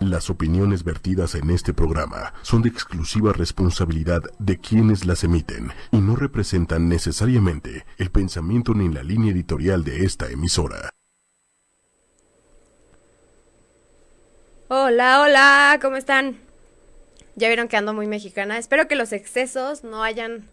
Las opiniones vertidas en este programa son de exclusiva responsabilidad de quienes las emiten y no representan necesariamente el pensamiento ni la línea editorial de esta emisora. Hola, hola, ¿cómo están? Ya vieron que ando muy mexicana. Espero que los excesos no hayan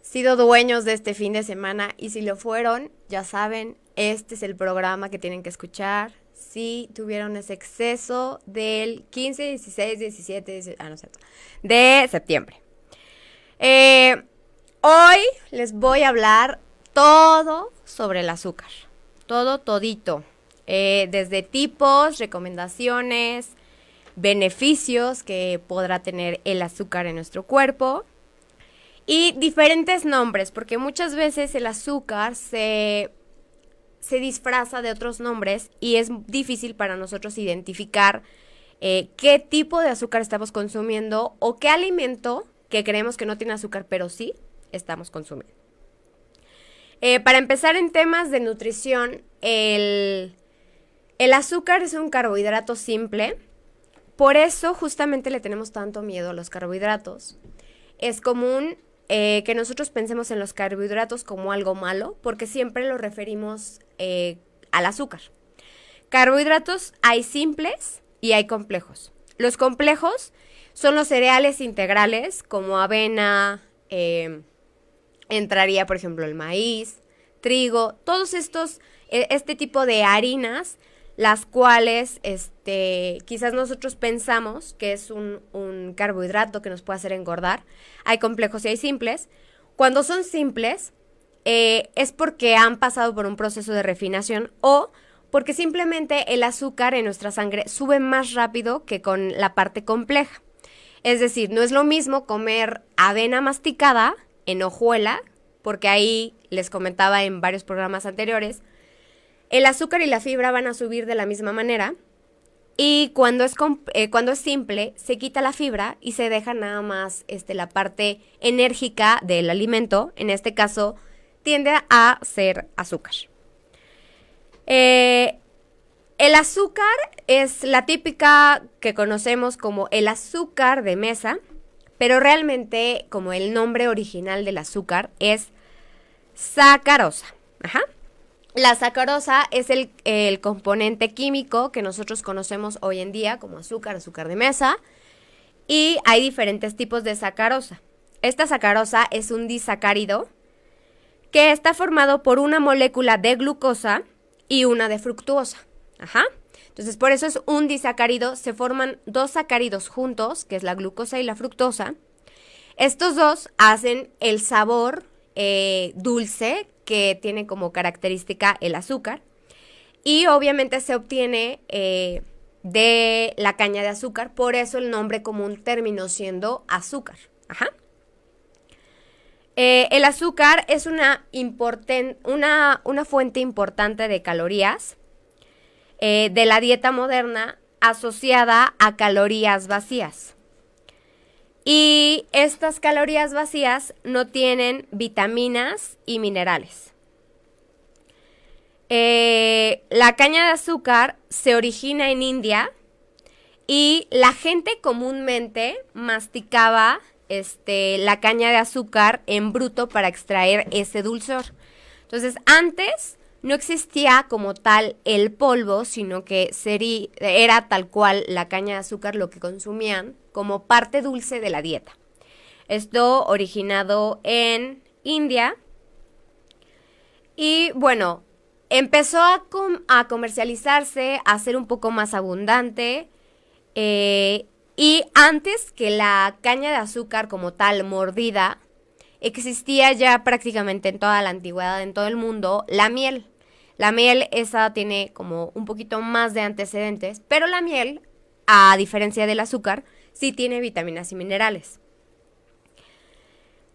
sido dueños de este fin de semana, y si lo fueron, ya saben, este es el programa que tienen que escuchar. Si tuvieron ese exceso del 15, 16, 17, 18, no es cierto, de septiembre. Hoy les voy a hablar todo sobre el azúcar. Todito. Desde tipos, recomendaciones, beneficios que podrá tener el azúcar en nuestro cuerpo y diferentes nombres, porque muchas veces el azúcar se disfraza de otros nombres y es difícil para nosotros identificar qué tipo de azúcar estamos consumiendo o qué alimento que creemos que no tiene azúcar, pero sí estamos consumiendo. Para empezar en temas de nutrición, el azúcar es un carbohidrato simple, por eso justamente le tenemos tanto miedo a los carbohidratos. Es común que nosotros pensemos en los carbohidratos como algo malo, porque siempre lo referimos al azúcar. Carbohidratos hay simples y hay complejos. Los complejos son los cereales integrales como avena, entraría por ejemplo el maíz, trigo, todos estos, este tipo de harinas, las cuales quizás nosotros pensamos que es un carbohidrato que nos puede hacer engordar. Hay complejos y hay simples. Cuando son simples, es porque han pasado por un proceso de refinación o porque simplemente el azúcar en nuestra sangre sube más rápido que con la parte compleja. Es decir, no es lo mismo comer avena masticada en hojuela, porque ahí les comentaba en varios programas anteriores, el azúcar y la fibra van a subir de la misma manera, y cuando es simple se quita la fibra y se deja nada más la parte enérgica del alimento. En este caso tiende a ser azúcar. El azúcar es la típica que conocemos como el azúcar de mesa, pero realmente como el nombre original del azúcar es sacarosa. La sacarosa es el componente químico que nosotros conocemos hoy en día como azúcar de mesa, y hay diferentes tipos de sacarosa. Esta sacarosa es un disacárido que está formado por una molécula de glucosa y una de fructuosa. Entonces, por eso es un disacárido. Se forman dos sacáridos juntos, que es la glucosa y la fructosa. Estos dos hacen el sabor dulce que tiene como característica el azúcar, y obviamente se obtiene de la caña de azúcar, por eso el nombre común terminó siendo azúcar. El azúcar es una fuente importante de calorías de la dieta moderna, asociada a calorías vacías. Y estas calorías vacías no tienen vitaminas y minerales. La caña de azúcar se origina en India y la gente comúnmente masticaba la caña de azúcar en bruto para extraer ese dulzor. Entonces, antes no existía como tal el polvo, sino que era tal cual la caña de azúcar lo que consumían como parte dulce de la dieta. Esto originado en India. Y bueno, empezó a comercializarse, a ser un poco más abundante. Y antes que la caña de azúcar como tal mordida, existía ya prácticamente en toda la antigüedad, en todo el mundo, la miel. La miel esa tiene como un poquito más de antecedentes, pero la miel, a diferencia del azúcar, sí tiene vitaminas y minerales.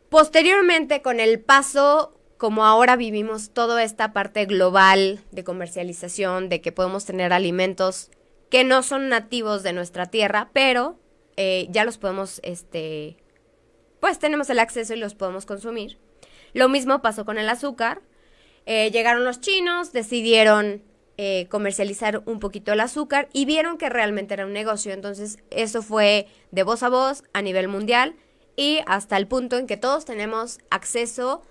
Posteriormente, con el paso, como ahora vivimos toda esta parte global de comercialización, de que podemos tener alimentos que no son nativos de nuestra tierra, pero ya los podemos, pues tenemos el acceso y los podemos consumir. Lo mismo pasó con el azúcar. Llegaron los chinos, decidieron comercializar un poquito el azúcar y vieron que realmente era un negocio. Entonces eso fue de voz a voz a nivel mundial y hasta el punto en que todos tenemos acceso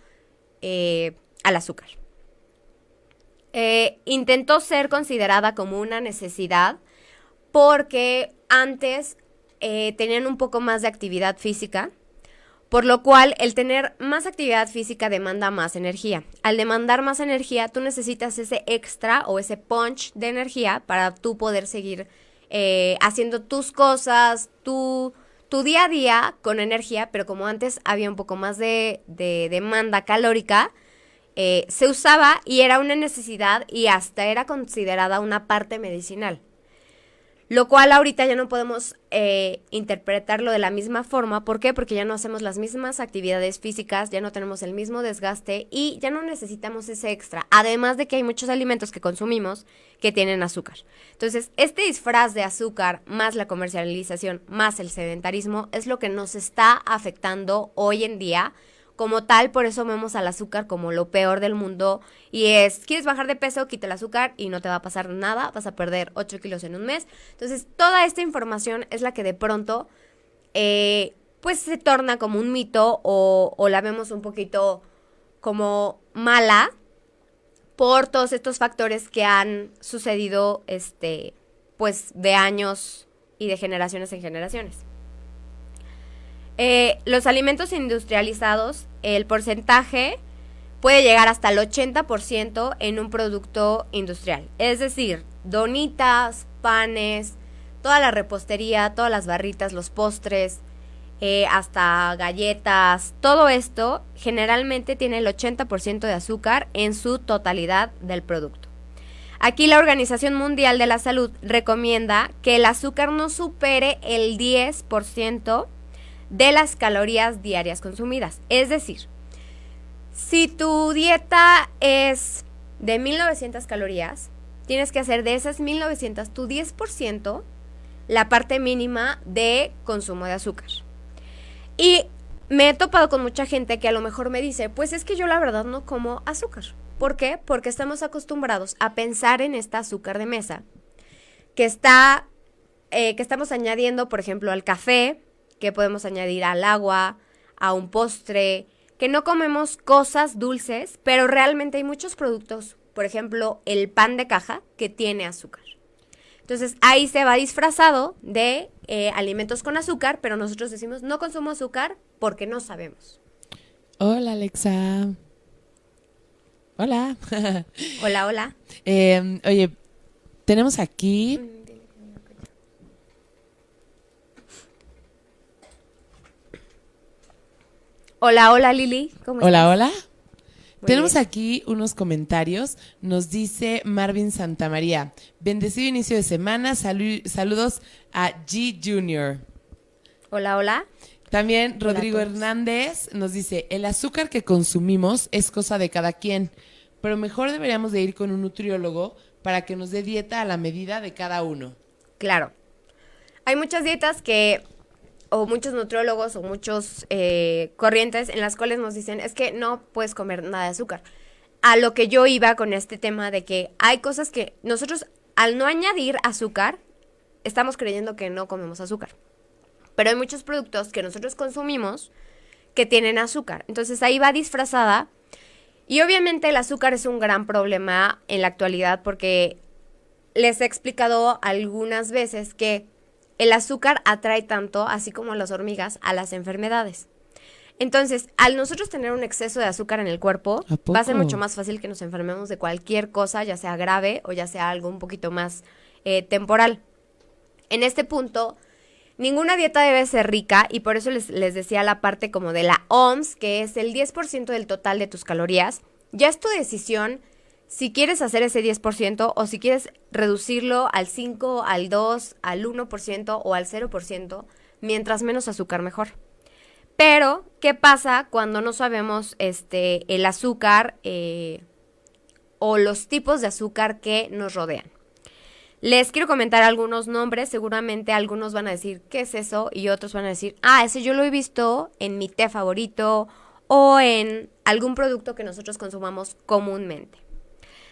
al azúcar. Intentó ser considerada como una necesidad porque antes tenían un poco más de actividad física, por lo cual el tener más actividad física demanda más energía. Al demandar más energía, tú necesitas ese extra o ese punch de energía para tú poder seguir haciendo tus cosas, tu día a día con energía, pero como antes había un poco más de demanda calórica, se usaba y era una necesidad y hasta era considerada una parte medicinal. Lo cual ahorita ya no podemos interpretarlo de la misma forma. ¿Por qué? Porque ya no hacemos las mismas actividades físicas, ya no tenemos el mismo desgaste y ya no necesitamos ese extra. Además de que hay muchos alimentos que consumimos que tienen azúcar. Entonces, este disfraz de azúcar más la comercialización más el sedentarismo es lo que nos está afectando hoy en día. Como tal, por eso vemos al azúcar como lo peor del mundo y es, ¿quieres bajar de peso? Quita el azúcar y no te va a pasar nada, vas a perder 8 kilos en un mes. Entonces, toda esta información es la que de pronto, pues se torna como un mito o la vemos un poquito como mala por todos estos factores que han sucedido, pues de años y de generaciones en generaciones. Los alimentos industrializados, el porcentaje puede llegar hasta el 80% en un producto industrial. Es decir, donitas, panes, toda la repostería, todas las barritas, los postres, hasta galletas, todo esto generalmente tiene el 80% de azúcar en su totalidad del producto. Aquí la Organización Mundial de la Salud recomienda que el azúcar no supere el 10% de las calorías diarias consumidas. Es decir, si tu dieta es de 1900 calorías, tienes que hacer de esas 1900 tu 10% la parte mínima de consumo de azúcar. Y me he topado con mucha gente que a lo mejor me dice, pues es que yo la verdad no como azúcar. ¿Por qué? Porque estamos acostumbrados a pensar en esta azúcar de mesa que estamos añadiendo, por ejemplo, al café, que podemos añadir al agua, a un postre, que no comemos cosas dulces, pero realmente hay muchos productos, por ejemplo, el pan de caja, que tiene azúcar. Entonces, ahí se va disfrazado de alimentos con azúcar, pero nosotros decimos, no consumo azúcar porque no sabemos. Hola, Alexa. Hola. Hola, hola. Oye, tenemos aquí... Hola, hola, Lili. ¿Cómo estás? Hola, hola. Muy Tenemos bien. aquí unos comentarios. Nos dice Marvin Santamaría. Bendecido inicio de semana. Saludos a G Junior. Hola, hola. También Hola a Rodrigo todos. Hernández nos dice, el azúcar que consumimos es cosa de cada quien, pero mejor deberíamos de ir con un nutriólogo para que nos dé dieta a la medida de cada uno. Claro. Hay muchas dietas o muchos nutriólogos o muchos corrientes en las cuales nos dicen, es que no puedes comer nada de azúcar. A lo que yo iba con este tema de que hay cosas que nosotros, al no añadir azúcar, estamos creyendo que no comemos azúcar. Pero hay muchos productos que nosotros consumimos que tienen azúcar. Entonces ahí va disfrazada. Y obviamente el azúcar es un gran problema en la actualidad porque les he explicado algunas veces que el azúcar atrae tanto, así como las hormigas, a las enfermedades. Entonces, al nosotros tener un exceso de azúcar en el cuerpo, ¿A poco? va a ser mucho más fácil que nos enfermemos de cualquier cosa, ya sea grave o ya sea algo un poquito más temporal. En este punto, ninguna dieta debe ser rica y por eso les decía la parte como de la OMS, que es el 10% del total de tus calorías. Ya es tu decisión si quieres hacer ese 10% o si quieres reducirlo al 5, al 2, al 1% o al 0%, mientras menos azúcar mejor. Pero, ¿qué pasa cuando no sabemos el azúcar o los tipos de azúcar que nos rodean? Les quiero comentar algunos nombres, seguramente algunos van a decir, ¿qué es eso? Y otros van a decir, ese yo lo he visto en mi té favorito o en algún producto que nosotros consumamos comúnmente.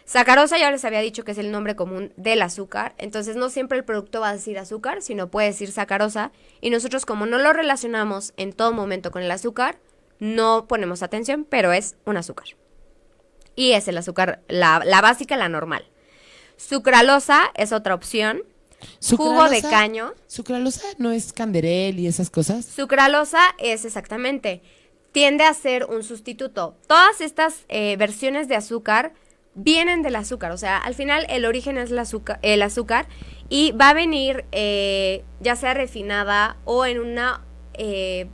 Sacarosa ya les había dicho que es el nombre común del azúcar, entonces no siempre el producto va a decir azúcar, sino puede decir sacarosa, y nosotros como no lo relacionamos en todo momento con el azúcar, no ponemos atención, pero es un azúcar. Y es el azúcar, la básica, la normal. Sucralosa es otra opción. Jugo de caño. ¿Sucralosa no es Canderel y esas cosas? Sucralosa es exactamente, tiende a ser un sustituto. Todas estas versiones de azúcar vienen del azúcar, o sea, al final el origen es el azúcar y va a venir ya sea refinada o en una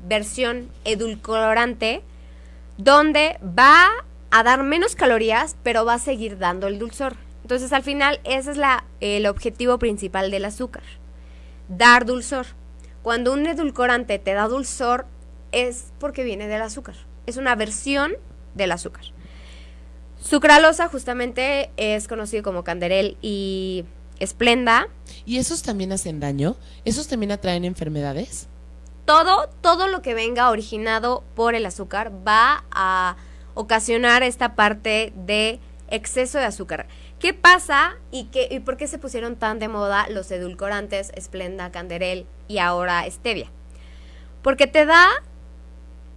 versión edulcorante donde va a dar menos calorías, pero va a seguir dando el dulzor. Entonces, al final, ese es el objetivo principal del azúcar, dar dulzor. Cuando un edulcorante te da dulzor, es porque viene del azúcar. Es una versión del azúcar. Sucralosa justamente es conocido como Canderel y Splenda. ¿Y esos también hacen daño? ¿Esos también atraen enfermedades? Todo lo que venga originado por el azúcar va a ocasionar esta parte de exceso de azúcar. ¿Qué pasa y por qué se pusieron tan de moda los edulcorantes Splenda, Canderel y ahora Stevia? Porque te da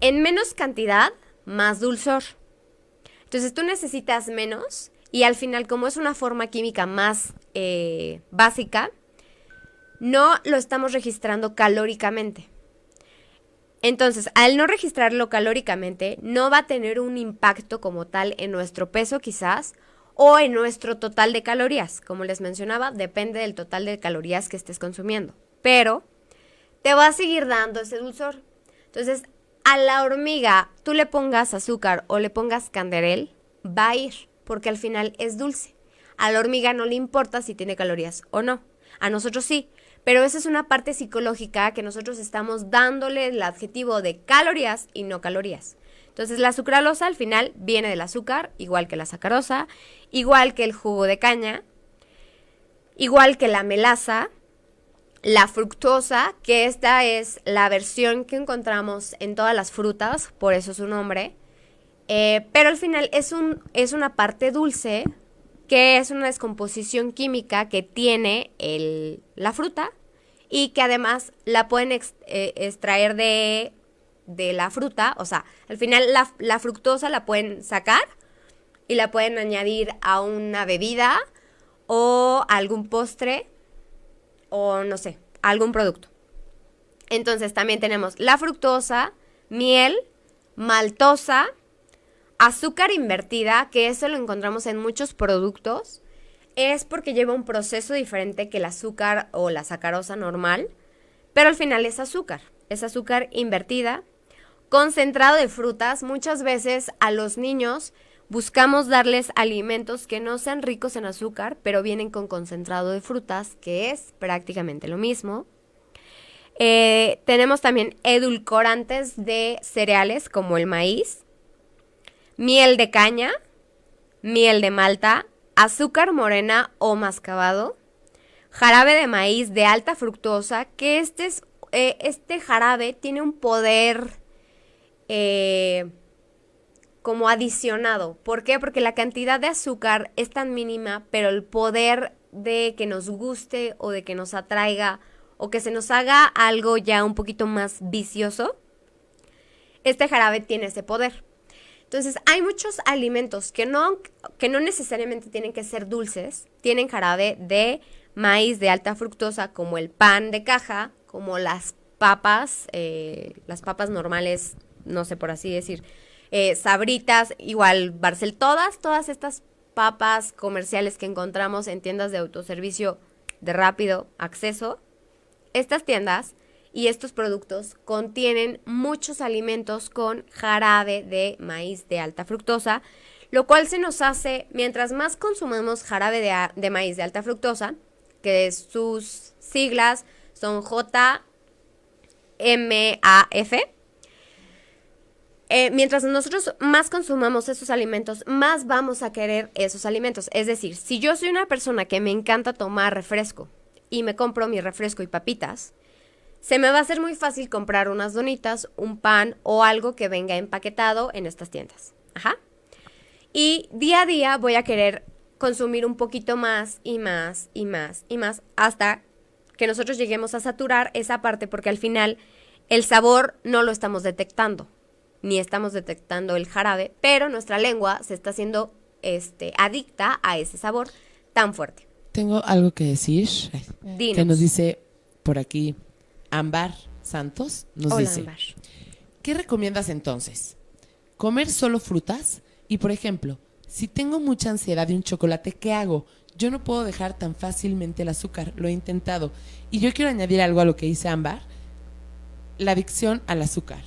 en menos cantidad más dulzor. Entonces tú necesitas menos y al final, como es una forma química más básica, no lo estamos registrando calóricamente. Entonces, al no registrarlo calóricamente, no va a tener un impacto como tal en nuestro peso quizás o en nuestro total de calorías. Como les mencionaba, depende del total de calorías que estés consumiendo. Pero te va a seguir dando ese dulzor. Entonces, a la hormiga tú le pongas azúcar o le pongas Canderel, va a ir, porque al final es dulce. A la hormiga no le importa si tiene calorías o no. A nosotros sí. Pero esa es una parte psicológica que nosotros estamos dándole el adjetivo de calorías y no calorías. Entonces la sucralosa al final viene del azúcar, igual que la sacarosa, igual que el jugo de caña, igual que la melaza, la fructosa, que esta es la versión que encontramos en todas las frutas, por eso su nombre, pero al final es una parte dulce que es una descomposición química que tiene la fruta y que además la pueden extraer de la fruta. O sea, al final la fructosa la pueden sacar y la pueden añadir a una bebida o a algún postre o no sé, a algún producto. Entonces también tenemos la fructosa, miel, maltosa, azúcar invertida, que eso lo encontramos en muchos productos, es porque lleva un proceso diferente que el azúcar o la sacarosa normal, pero al final es azúcar invertida, concentrado de frutas. Muchas veces a los niños buscamos darles alimentos que no sean ricos en azúcar, pero vienen con concentrado de frutas, que es prácticamente lo mismo. Tenemos también edulcorantes de cereales como el maíz, miel de caña, miel de malta, azúcar morena o mascabado, jarabe de maíz de alta fructosa, que este jarabe tiene un poder como adicionado. ¿Por qué? Porque la cantidad de azúcar es tan mínima, pero el poder de que nos guste o de que nos atraiga o que se nos haga algo ya un poquito más vicioso, este jarabe tiene ese poder. Entonces, hay muchos alimentos que no necesariamente tienen que ser dulces, tienen jarabe de maíz de alta fructosa, como el pan de caja, como las papas normales, no sé por así decir, Sabritas, igual Barcel, todas estas papas comerciales que encontramos en tiendas de autoservicio de rápido acceso. Estas tiendas y estos productos contienen muchos alimentos con jarabe de maíz de alta fructosa, lo cual se nos hace, mientras más consumamos jarabe de maíz de alta fructosa, que sus siglas son JMAF, mientras nosotros más consumamos esos alimentos, más vamos a querer esos alimentos. Es decir, si yo soy una persona que me encanta tomar refresco y me compro mi refresco y papitas, se me va a hacer muy fácil comprar unas donitas, un pan o algo que venga empaquetado en estas tiendas. Ajá. Y día a día voy a querer consumir un poquito más y más y más y más hasta que nosotros lleguemos a saturar esa parte, porque al final el sabor no lo estamos detectando, ni estamos detectando el jarabe, pero nuestra lengua se está haciendo adicta a ese sabor tan fuerte. Tengo algo que decir. Dinos. Que nos dice por aquí Ámbar Santos. Nos Hola, dice, Ámbar. ¿qué recomiendas entonces? ¿Comer solo frutas? Y por ejemplo, si tengo mucha ansiedad de un chocolate, ¿qué hago? Yo no puedo dejar tan fácilmente el azúcar, lo he intentado. Y yo quiero añadir algo a lo que dice Ámbar. La adicción al azúcar.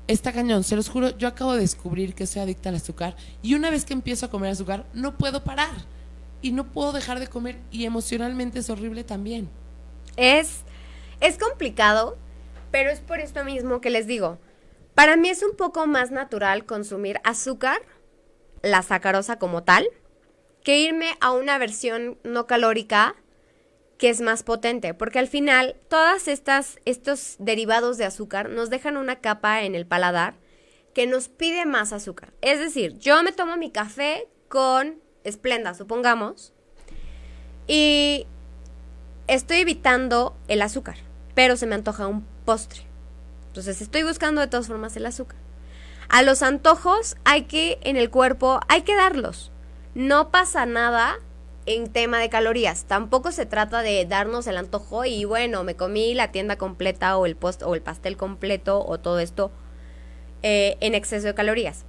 Está cañón, se los juro, yo acabo de descubrir que soy adicta al azúcar y una vez que empiezo a comer azúcar, no puedo parar. Y no puedo dejar de comer y emocionalmente es horrible también. Es complicado, pero es por esto mismo que les digo. Para mí es un poco más natural consumir azúcar, la sacarosa como tal, que irme a una versión no calórica que es más potente, porque al final todas estos derivados de azúcar nos dejan una capa en el paladar que nos pide más azúcar. Es decir, yo me tomo mi café con Splenda, supongamos, y estoy evitando el azúcar, pero se me antoja un postre. Entonces estoy buscando de todas formas el azúcar. A los antojos en el cuerpo hay que darlos. No pasa nada en tema de calorías. Tampoco se trata de darnos el antojo y bueno, me comí la tienda completa o el pastel completo o todo esto en exceso de calorías.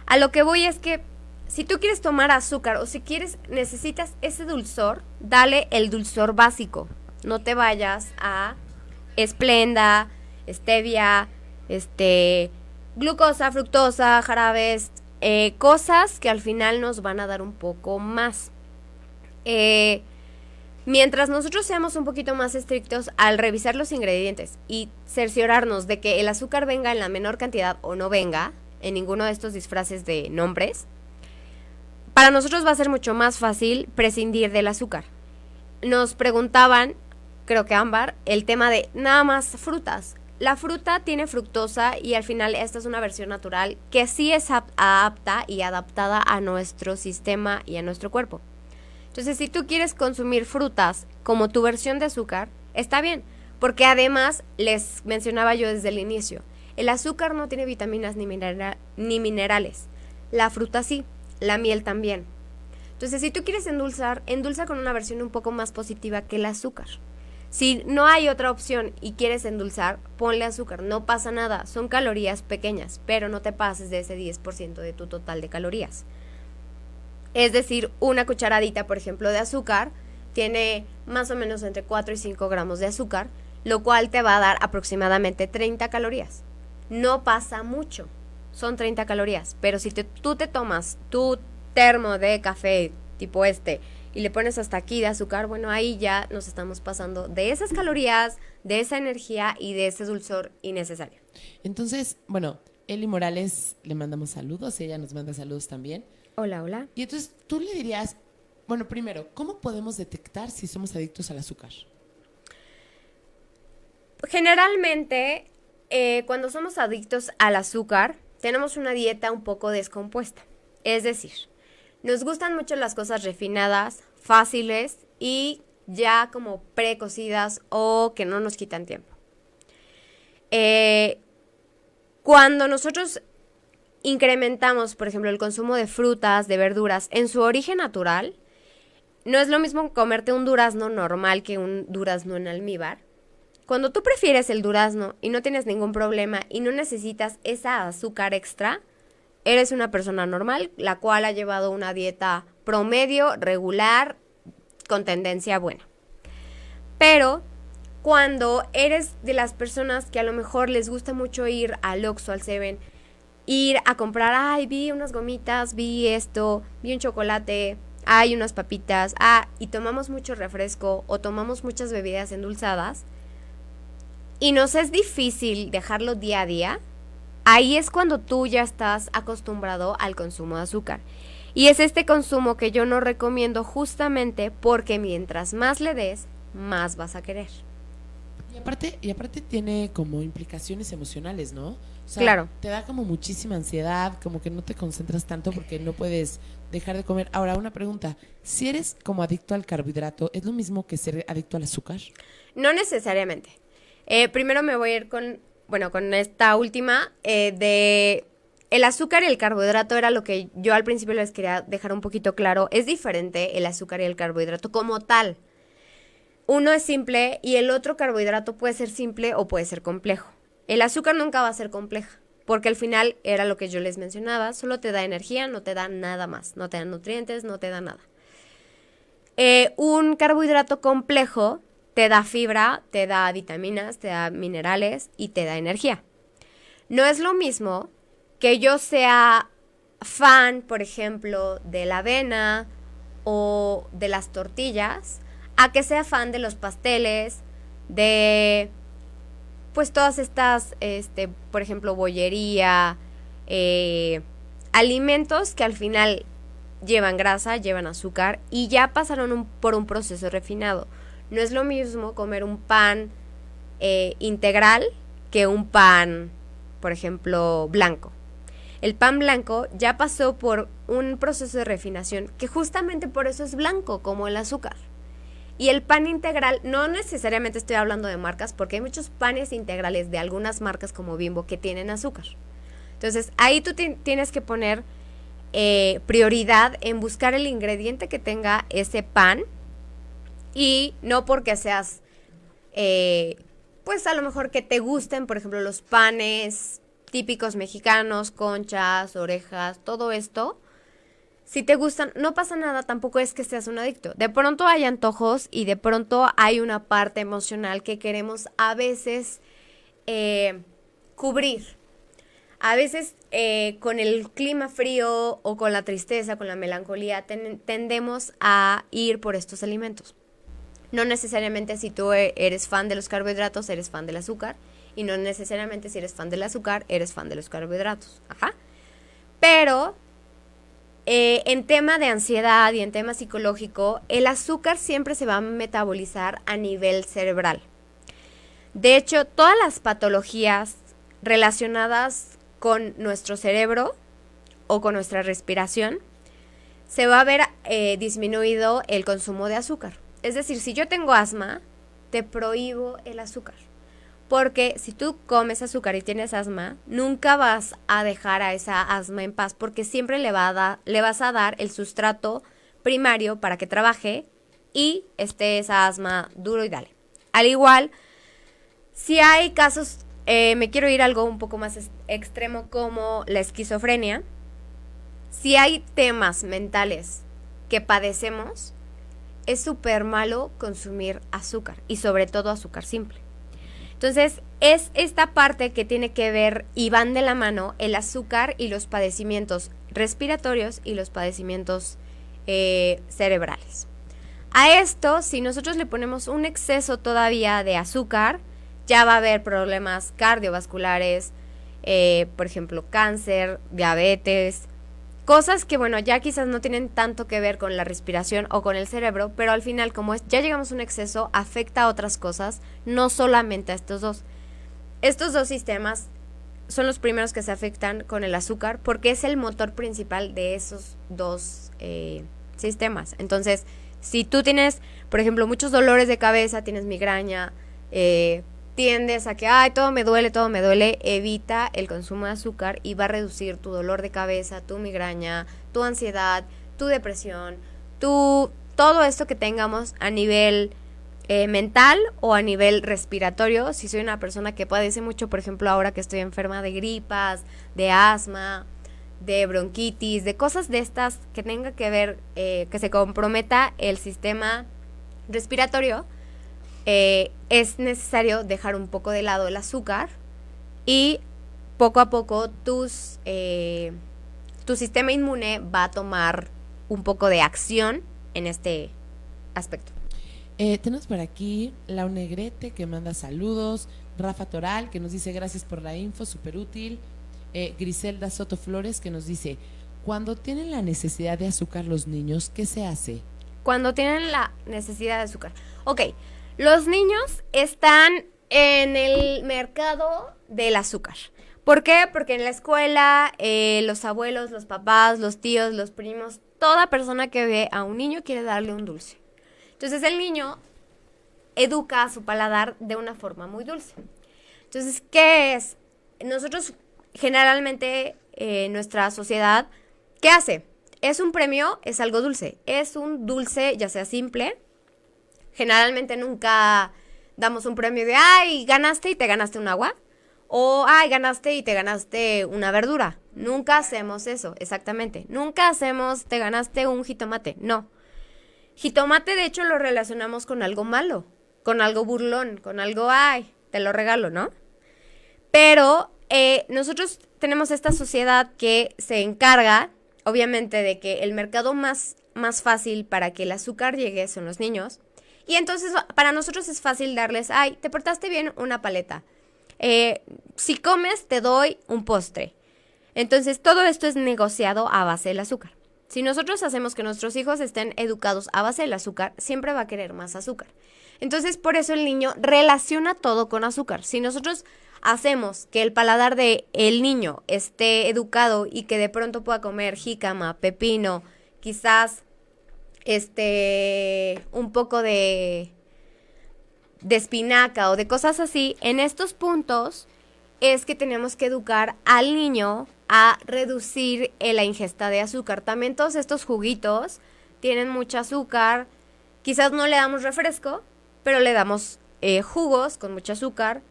A lo que voy es que si tú quieres tomar azúcar o si necesitas ese dulzor, dale el dulzor básico. No te vayas a Splenda, stevia, glucosa, fructosa, jarabes, cosas que al final nos van a dar un poco más. Mientras nosotros seamos un poquito más estrictos al revisar los ingredientes y cerciorarnos de que el azúcar venga en la menor cantidad o no venga en ninguno de estos disfraces de nombres, para nosotros va a ser mucho más fácil prescindir del azúcar. Nos preguntaban, creo que Ámbar, el tema de nada más frutas. La fruta tiene fructosa y al final esta es una versión natural que sí es apta y adaptada a nuestro sistema y a nuestro cuerpo. Entonces, si tú quieres consumir frutas como tu versión de azúcar, está bien, porque además, les mencionaba yo desde el inicio, el azúcar no tiene vitaminas ni minerales, la fruta sí, la miel también. Entonces, si tú quieres endulzar, endulza con una versión un poco más positiva que el azúcar. Si no hay otra opción y quieres endulzar, ponle azúcar, no pasa nada, son calorías pequeñas, pero no te pases de ese 10% de tu total de calorías. Es decir, una cucharadita, por ejemplo, de azúcar tiene más o menos entre 4 y 5 gramos de azúcar, lo cual te va a dar aproximadamente 30 calorías. No pasa mucho, son 30 calorías, pero si tú te tomas tu termo de café tipo y le pones hasta aquí de azúcar, bueno, ahí ya nos estamos pasando de esas calorías, de esa energía y de ese dulzor innecesario. Entonces, bueno, Eli Morales le mandamos saludos, ella nos manda saludos también. Hola, hola. Y entonces tú le dirías, bueno, primero, ¿cómo podemos detectar si somos adictos al azúcar? Generalmente, cuando somos adictos al azúcar, tenemos una dieta un poco descompuesta. Es decir, nos gustan mucho las cosas refinadas, fáciles y ya como precocidas o que no nos quitan tiempo. Cuando nosotros incrementamos, por ejemplo, el consumo de frutas, de verduras en su origen natural, no es lo mismo comerte un durazno normal que un durazno en almíbar. Cuando tú prefieres el durazno y no tienes ningún problema y no necesitas esa azúcar extra, eres una persona normal, la cual ha llevado una dieta promedio, regular, con tendencia buena. Pero cuando eres de las personas que a lo mejor les gusta mucho ir al Oxxo, al Seven, ir a comprar, vi unas gomitas, vi esto, vi un chocolate, hay unas papitas, y tomamos mucho refresco o tomamos muchas bebidas endulzadas y nos es difícil dejarlo día a día, ahí es cuando tú ya estás acostumbrado al consumo de azúcar. Y es este consumo que yo no recomiendo justamente porque mientras más le des, más vas a querer. Y aparte tiene como implicaciones emocionales, ¿no? O sea, Claro. te da como muchísima ansiedad, como que no te concentras tanto porque no puedes dejar de comer. Ahora, una pregunta. Si eres como adicto al carbohidrato, ¿es lo mismo que ser adicto al azúcar? No necesariamente. Primero me voy a ir con esta última, de el azúcar y el carbohidrato era lo que yo al principio les quería dejar un poquito claro. Es diferente el azúcar y el carbohidrato como tal. Uno es simple y el otro carbohidrato puede ser simple o puede ser complejo. El azúcar nunca va a ser compleja, porque al final era lo que yo les mencionaba, solo te da energía, no te da nada más, no te da nutrientes, no te da nada. Un carbohidrato complejo te da fibra, te da vitaminas, te da minerales y te da energía. No es lo mismo que yo sea fan, por ejemplo, de la avena o de las tortillas, a que sea fan de los pasteles, de pues todas estas, por ejemplo, bollería, alimentos que al final llevan grasa, llevan azúcar y ya pasaron por un proceso refinado. No es lo mismo comer un pan integral que un pan, por ejemplo, blanco. El pan blanco ya pasó por un proceso de refinación que justamente por eso es blanco, como el azúcar. Y el pan integral, no necesariamente estoy hablando de marcas, porque hay muchos panes integrales de algunas marcas como Bimbo que tienen azúcar. Entonces, ahí tú tienes que poner prioridad en buscar el ingrediente que tenga ese pan y no porque seas, pues a lo mejor que te gusten, por ejemplo, los panes típicos mexicanos, conchas, orejas, todo esto. Si te gustan, no pasa nada, tampoco es que seas un adicto. De pronto hay antojos y de pronto hay una parte emocional que queremos a veces cubrir. A veces con el clima frío o con la tristeza, con la melancolía, tendemos a ir por estos alimentos. No necesariamente si tú eres fan de los carbohidratos, eres fan del azúcar. Y no necesariamente si eres fan del azúcar, eres fan de los carbohidratos. Ajá. Pero en tema de ansiedad y en tema psicológico, el azúcar siempre se va a metabolizar a nivel cerebral. De hecho, todas las patologías relacionadas con nuestro cerebro o con nuestra respiración, se va a ver disminuido el consumo de azúcar. Es decir, si yo tengo asma, te prohíbo el azúcar. Porque si tú comes azúcar y tienes asma, nunca vas a dejar a esa asma en paz, porque siempre le vas a dar el sustrato primario para que trabaje y esté esa asma duro y dale. Al igual, si hay casos, me quiero ir a algo un poco más extremo como la esquizofrenia. Si hay temas mentales que padecemos, es súper malo consumir azúcar y sobre todo azúcar simple. Entonces, es esta parte que tiene que ver y van de la mano el azúcar y los padecimientos respiratorios y los padecimientos cerebrales. A esto, si nosotros le ponemos un exceso todavía de azúcar, ya va a haber problemas cardiovasculares, por ejemplo, cáncer, diabetes, cosas que, bueno, ya quizás no tienen tanto que ver con la respiración o con el cerebro, pero al final, como ya llegamos a un exceso, afecta a otras cosas, no solamente a estos dos. Estos dos sistemas son los primeros que se afectan con el azúcar porque es el motor principal de esos dos sistemas. Entonces, si tú tienes, por ejemplo, muchos dolores de cabeza, tienes migraña, tiendes a que, ay, todo me duele, evita el consumo de azúcar y va a reducir tu dolor de cabeza, tu migraña, tu ansiedad, tu depresión, todo esto que tengamos a nivel mental o a nivel respiratorio. Si soy una persona que padece mucho, por ejemplo, ahora que estoy enferma de gripas, de asma, de bronquitis, de cosas de estas que tenga que ver, que se comprometa el sistema respiratorio, es necesario dejar un poco de lado el azúcar y poco a poco tu sistema inmune va a tomar un poco de acción en este aspecto. Tenemos por aquí Lau Negrete que manda saludos, Rafa Toral que nos dice gracias por la info, súper útil, Griselda Soto Flores que nos dice, cuando tienen la necesidad de azúcar los niños, ¿qué se hace? Cuando tienen la necesidad de azúcar. Ok, los niños están en el mercado del azúcar. ¿Por qué? Porque en la escuela, los abuelos, los papás, los tíos, los primos, toda persona que ve a un niño quiere darle un dulce. Entonces el niño educa a su paladar de una forma muy dulce. Entonces, ¿qué es? Nosotros generalmente, nuestra sociedad, ¿qué hace? Es un premio, es algo dulce. Es un dulce, ya sea simple. Generalmente nunca damos un premio de, ay, ganaste y te ganaste un agua. O, ay, ganaste y te ganaste una verdura. Nunca hacemos eso, exactamente. Nunca hacemos, te ganaste un jitomate. No. Jitomate, de hecho, lo relacionamos con algo malo, con algo burlón, con algo, ay, te lo regalo, ¿no? Pero nosotros tenemos esta sociedad que se encarga, obviamente, de que el mercado más fácil para que el azúcar llegue son los niños. Y entonces, para nosotros es fácil darles, ay, te portaste bien, una paleta. Si comes, te doy un postre. Entonces, todo esto es negociado a base del azúcar. Si nosotros hacemos que nuestros hijos estén educados a base del azúcar, siempre va a querer más azúcar. Entonces, por eso el niño relaciona todo con azúcar. Si nosotros hacemos que el paladar del niño esté educado y que de pronto pueda comer jícama, pepino, quizás un poco de espinaca o de cosas así, en estos puntos es que tenemos que educar al niño a reducir la ingesta de azúcar. También todos estos juguitos tienen mucho azúcar. Quizás no le damos refresco, pero le damos jugos con mucho azúcar.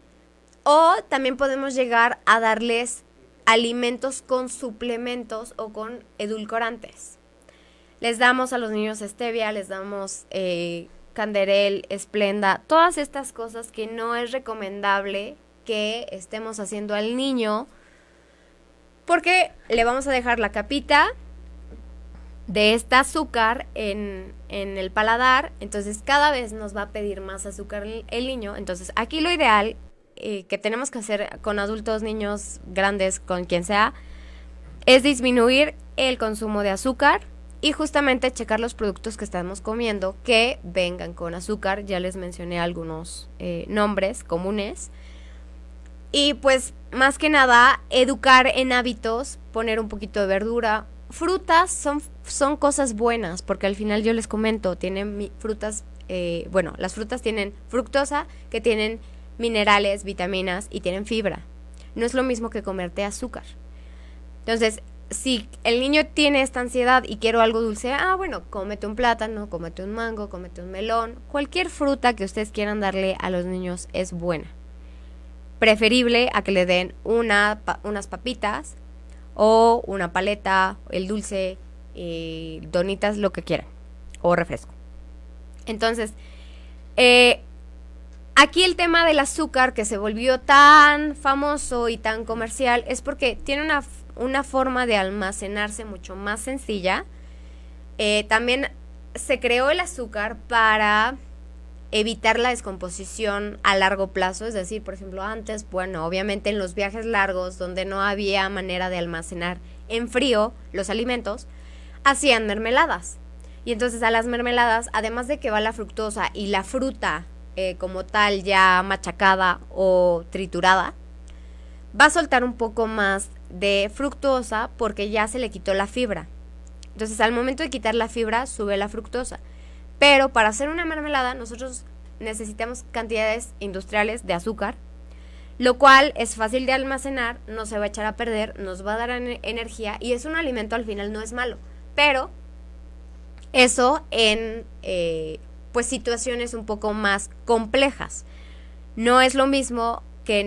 O también podemos llegar a darles alimentos con suplementos o con edulcorantes. Les damos a los niños stevia, les damos Canderel, Splenda, todas estas cosas que no es recomendable que estemos haciendo al niño, porque le vamos a dejar la capita de este azúcar en el paladar. Entonces cada vez nos va a pedir más azúcar el niño. Entonces aquí lo ideal que tenemos que hacer con adultos, niños, grandes, con quien sea, es disminuir el consumo de azúcar y justamente checar los productos que estamos comiendo que vengan con azúcar. Ya les mencioné algunos nombres comunes. Y pues más que nada educar en hábitos, poner un poquito de verdura. Frutas son cosas buenas, porque al final yo les comento, tienen frutas, las frutas tienen fructosa, que tienen minerales, vitaminas y tienen fibra. No es lo mismo que comerte azúcar. Entonces, si el niño tiene esta ansiedad y quiero algo dulce, cómete un plátano, cómete un mango, cómete un melón. Cualquier fruta que ustedes quieran darle a los niños es buena. Preferible a que le den unas papitas o una paleta, el dulce, donitas, lo que quieran, o refresco. Entonces, aquí el tema del azúcar que se volvió tan famoso y tan comercial es porque tiene una forma de almacenarse mucho más sencilla. También se creó el azúcar para evitar la descomposición a largo plazo, es decir, por ejemplo, antes, obviamente en los viajes largos donde no había manera de almacenar en frío los alimentos, hacían mermeladas. Y entonces a las mermeladas, además de que va la fructosa y la fruta como tal ya machacada o triturada, va a soltar un poco más de fructosa porque ya se le quitó la fibra. Entonces al momento de quitar la fibra sube la fructosa. Pero para hacer una mermelada nosotros necesitamos cantidades industriales de azúcar, lo cual es fácil de almacenar, no se va a echar a perder, nos va a dar energía y es un alimento, al final no es malo. Pero eso en situaciones un poco más complejas. No es lo mismo que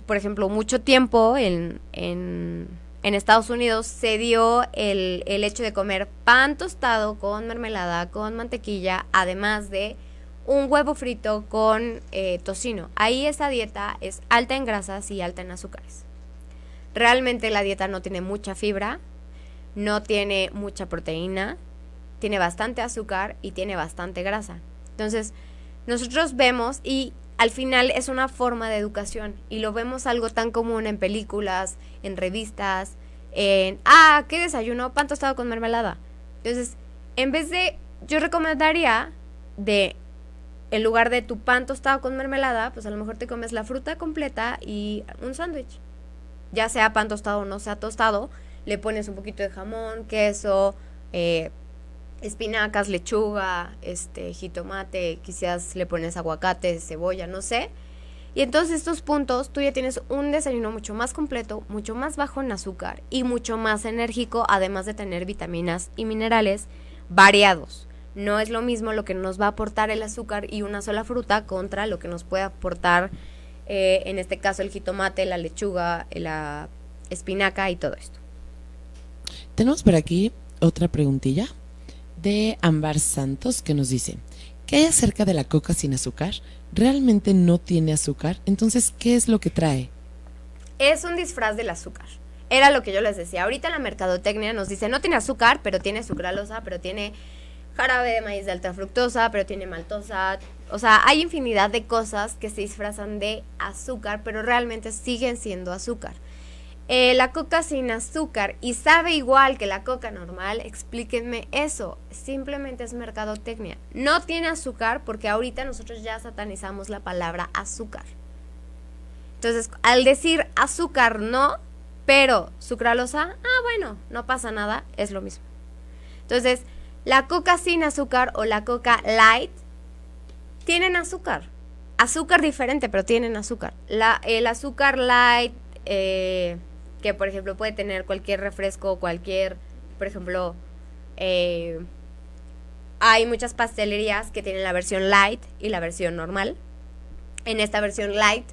por ejemplo, mucho tiempo en Estados Unidos se dio el hecho de comer pan tostado con mermelada, con mantequilla, además de un huevo frito con tocino. Ahí esa dieta es alta en grasas y alta en azúcares. Realmente la dieta no tiene mucha fibra, no tiene mucha proteína, tiene bastante azúcar y tiene bastante grasa. Entonces, nosotros vemos y al final es una forma de educación y lo vemos algo tan común en películas, en revistas, ¿qué desayuno? Pan tostado con mermelada. Entonces, yo recomendaría en lugar de tu pan tostado con mermelada, pues a lo mejor te comes la fruta completa y un sándwich. ya sea pan tostado o no sea tostado, le pones un poquito de jamón, queso, espinacas, lechuga, jitomate, quizás le pones aguacate, cebolla, no sé. Y entonces estos puntos tú ya tienes un desayuno mucho más completo, mucho más bajo en azúcar y mucho más enérgico, además de tener vitaminas y minerales variados. No es lo mismo lo que nos va a aportar el azúcar y una sola fruta contra lo que nos puede aportar, en este caso, el jitomate, la lechuga, la espinaca y todo esto. Tenemos por aquí otra preguntilla de Ámbar Santos que nos dice: ¿qué hay acerca de la coca sin azúcar? ¿Realmente no tiene azúcar? Entonces, ¿qué es lo que trae? Es un disfraz del azúcar. Era lo que yo les decía. Ahorita la mercadotecnia nos dice, no tiene azúcar, pero tiene sucralosa, pero tiene jarabe de maíz de alta fructosa, pero tiene maltosa. O sea, hay infinidad de cosas que se disfrazan de azúcar, pero realmente siguen siendo azúcar. La coca sin azúcar y sabe igual que la coca normal, explíquenme eso. Simplemente es mercadotecnia. No tiene azúcar porque ahorita nosotros ya satanizamos la palabra azúcar. Entonces, al decir azúcar no, pero sucralosa, bueno, no pasa nada, es lo mismo. Entonces, la coca sin azúcar o la coca light tienen azúcar. Azúcar diferente, pero tienen azúcar. El azúcar light, que por ejemplo puede tener cualquier refresco, cualquier, por ejemplo, hay muchas pastelerías que tienen la versión light y la versión normal. En esta versión light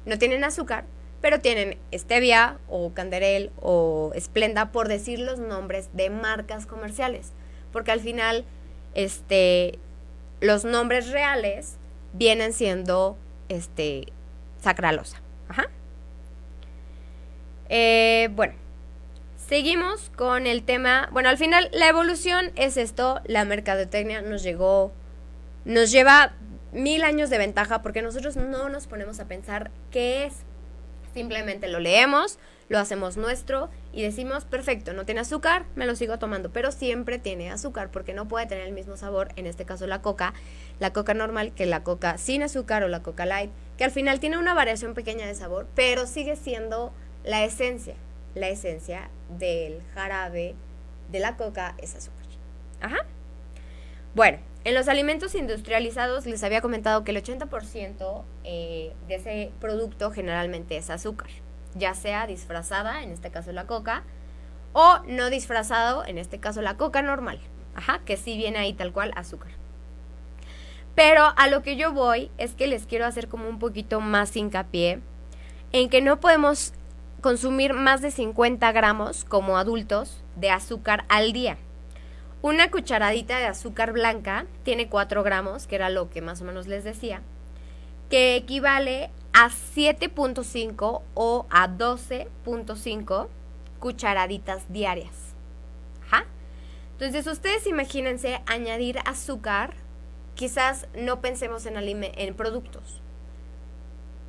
no tienen azúcar, pero tienen stevia o canderel o Splenda, por decir los nombres de marcas comerciales, porque al final los nombres reales vienen siendo sacaralosa. Ajá. Bueno, seguimos con el tema. Bueno, al final la evolución es esto. La mercadotecnia nos lleva 1000 años de ventaja porque nosotros no nos ponemos a pensar qué es. Simplemente lo leemos, lo hacemos nuestro y decimos, perfecto, no tiene azúcar, me lo sigo tomando, pero siempre tiene azúcar porque no puede tener el mismo sabor, en este caso la coca normal, que la coca sin azúcar o la coca light, que al final tiene una variación pequeña de sabor, pero sigue siendo la esencia del jarabe de la coca es azúcar. Ajá. Bueno, en los alimentos industrializados les había comentado que el 80% de ese producto generalmente es azúcar, ya sea disfrazada, en este caso la coca, o no disfrazado, en este caso la coca normal, ajá, que sí viene ahí tal cual azúcar. Pero a lo que yo voy es que les quiero hacer como un poquito más hincapié en que no podemos consumir más de 50 gramos como adultos de azúcar al día. Una cucharadita de azúcar blanca tiene 4 gramos, que era lo que más o menos les decía, que equivale a 7.5 o a 12.5 cucharaditas diarias. Ajá. Entonces, ustedes imagínense añadir azúcar, quizás no pensemos en productos.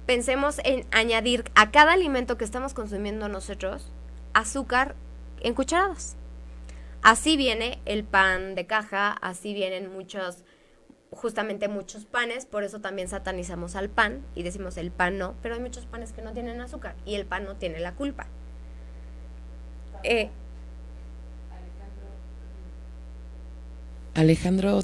Pensemos en añadir a cada alimento que estamos consumiendo nosotros azúcar en cucharadas. Así viene el pan de caja, así vienen muchos panes, por eso también satanizamos al pan y decimos el pan no, pero hay muchos panes que no tienen azúcar y el pan no tiene la culpa. Alejandro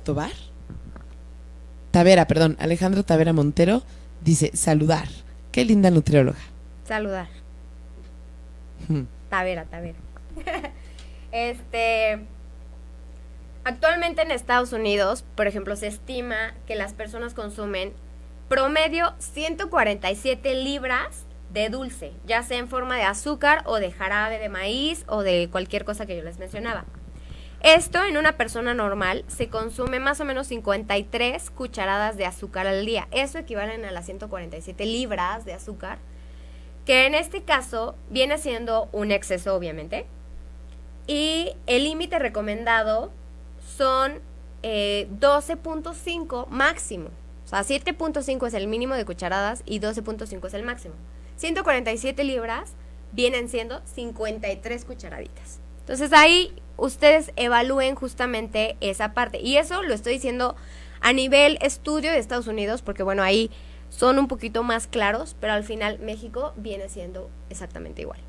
Tavera Montero dice: saludar. Qué linda nutrióloga. Saludar. Tavera. Actualmente en Estados Unidos, por ejemplo, se estima que las personas consumen promedio 147 libras de dulce, ya sea en forma de azúcar o de jarabe de maíz o de cualquier cosa que yo les mencionaba. Esto en una persona normal se consume más o menos 53 cucharadas de azúcar al día. Eso equivalen a las 147 libras de azúcar, que en este caso viene siendo un exceso, obviamente. Y el límite recomendado son 12.5 máximo. O sea, 7.5 es el mínimo de cucharadas y 12.5 es el máximo. 147 libras vienen siendo 53 cucharaditas. Entonces ahí ustedes evalúen justamente esa parte. Y eso lo estoy diciendo a nivel estudio de Estados Unidos, porque bueno, ahí son un poquito más claros, pero al final México viene siendo exactamente igual.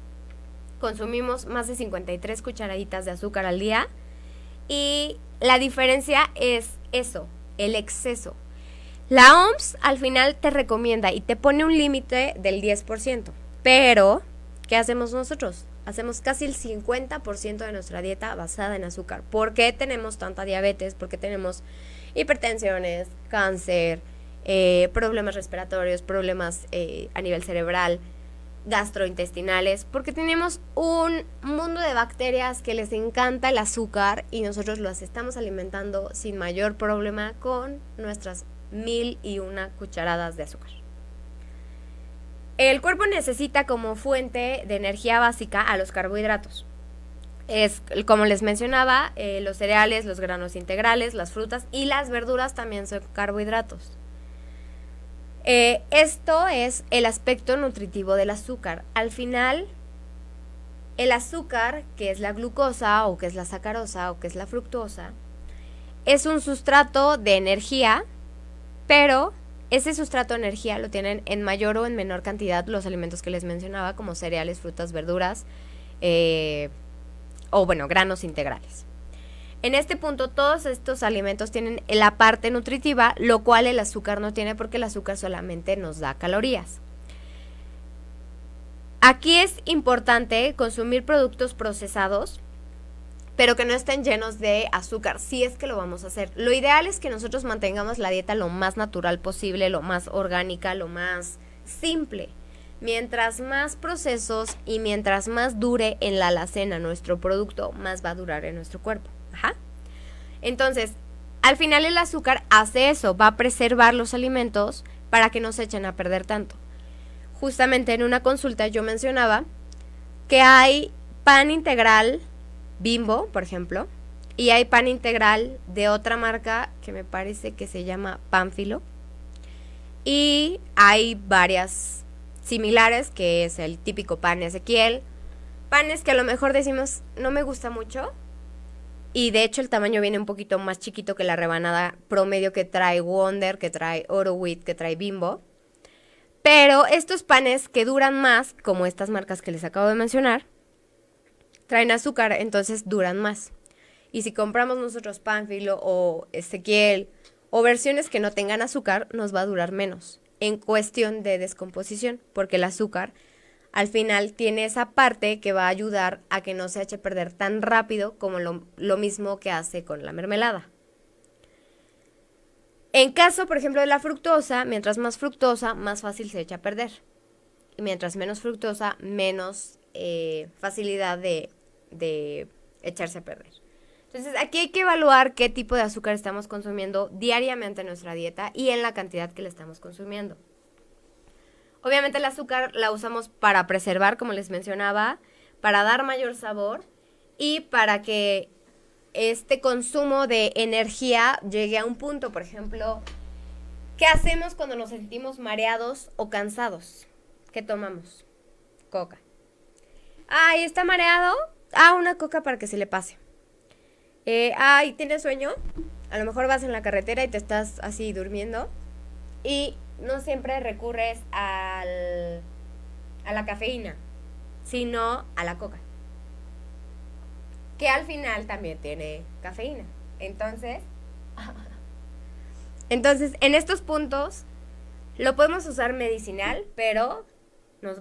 Consumimos más de 53 cucharaditas de azúcar al día y la diferencia es eso, el exceso. La OMS al final te recomienda y te pone un límite del 10%, pero ¿qué hacemos nosotros? Hacemos casi el 50% de nuestra dieta basada en azúcar. ¿Por qué tenemos tanta diabetes? ¿Por qué tenemos hipertensiones, cáncer, problemas respiratorios, problemas a nivel cerebral, gastrointestinales? Porque tenemos un mundo de bacterias que les encanta el azúcar y nosotros las estamos alimentando sin mayor problema con nuestras 1001 cucharadas de azúcar. El cuerpo necesita como fuente de energía básica a los carbohidratos. Es, como les mencionaba, los cereales, los granos integrales, las frutas y las verduras también son carbohidratos. Esto es el aspecto nutritivo del azúcar. Al final, el azúcar, que es la glucosa o que es la sacarosa o que es la fructosa, es un sustrato de energía, pero ese sustrato de energía lo tienen en mayor o en menor cantidad los alimentos que les mencionaba, como cereales, frutas, verduras, granos integrales. En este punto, todos estos alimentos tienen la parte nutritiva, lo cual el azúcar no tiene porque el azúcar solamente nos da calorías. Aquí es importante consumir productos procesados, pero que no estén llenos de azúcar, si es que lo vamos a hacer. Lo ideal es que nosotros mantengamos la dieta lo más natural posible, lo más orgánica, lo más simple. Mientras más procesos y mientras más dure en la alacena nuestro producto, más va a durar en nuestro cuerpo. Ajá. Entonces, al final el azúcar hace eso, va a preservar los alimentos para que no se echen a perder tanto. Justamente en una consulta yo mencionaba que hay pan integral Bimbo, por ejemplo, y hay pan integral de otra marca que me parece que se llama Pánfilo, y hay varias similares, que es el típico pan Ezequiel, panes que a lo mejor decimos no me gusta mucho, y de hecho el tamaño viene un poquito más chiquito que la rebanada promedio que trae Wonder, que trae Oro Wheat, que trae Bimbo. Pero estos panes que duran más, como estas marcas que les acabo de mencionar, traen azúcar, entonces duran más. Y si compramos nosotros Pánfilo o Ezequiel o versiones que no tengan azúcar, nos va a durar menos en cuestión de descomposición, porque el azúcar al final tiene esa parte que va a ayudar a que no se eche a perder tan rápido como lo mismo que hace con la mermelada. En caso, por ejemplo, de la fructosa, mientras más fructosa, más fácil se echa a perder. Y mientras menos fructosa, menos facilidad de echarse a perder. Entonces, aquí hay que evaluar qué tipo de azúcar estamos consumiendo diariamente en nuestra dieta y en la cantidad que le estamos consumiendo. Obviamente el azúcar la usamos para preservar, como les mencionaba, para dar mayor sabor y para que este consumo de energía llegue a un punto. Por ejemplo, ¿qué hacemos cuando nos sentimos mareados o cansados? ¿Qué tomamos? Coca. Ay, ¿está mareado? Una coca para que se le pase. ¿Tienes sueño? A lo mejor vas en la carretera y te estás así durmiendo y no siempre recurres a la cafeína, sino a la coca, que al final también tiene cafeína. Entonces, en estos puntos lo podemos usar medicinal, pero